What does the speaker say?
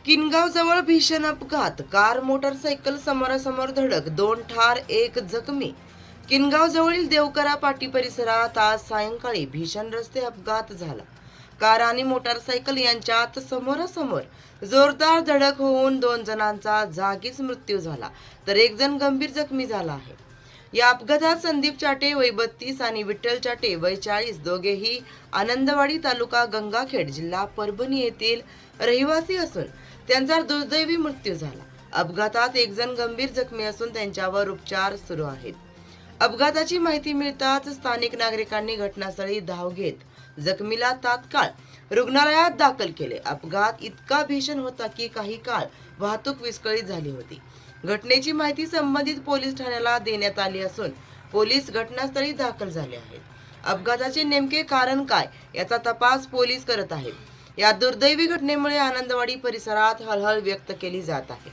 किनगाव जवळ भीषण अपघात, कार मोटरसायकल समोरासमोर धडक, 2 ठार 1 जखमी. किनगाव जवळील देवकरा पाटी परिसरात आज सायंकाळी भीषण रस्ते अपघात झाला. कार आणि मोटरसायकल यांच्यात समोरासमोर जोरदार धडक होऊन 2 जणांचा जागीच मृत्यू झाला, तर 1 जण गंभीर जखमी झाला आहे. या अपघातात संदीप चाटे वय 32 आणि विठ्ठल चाटे वय 40 दोघेही आनंदवाडी तालुका गंगाखेड जिल्हा परभणी येथील रहिवासी असून त्यांचा दुर्दैवी मृत्यू झाला. अपघातात 1 जण गंभीर जखमी असून त्यांच्यावर उपचार सुरू आहेत. अपघाताची माहिती मिळताच स्थानिक नागरिकांनी घटनास्थळी धाव घेत जखमीला तात्काळ रुग्णालयात दाखल केले. अपघात इतका भीषण होता की काही काळ वाहतूक विस्कळीत झाली होती. घटनेची माहिती संबंधित पोलीस ठाण्याला देण्यात आली असून पोलीस घटनास्थळी दाखल झाले आहेत. अपघाताचे नेमके कारण काय याचा तपास पोलीस करत आहेत. या दुर्दैवी घटनेमुळे आनंदवाडी परिसरात हळहळ व्यक्त केली जात आहे.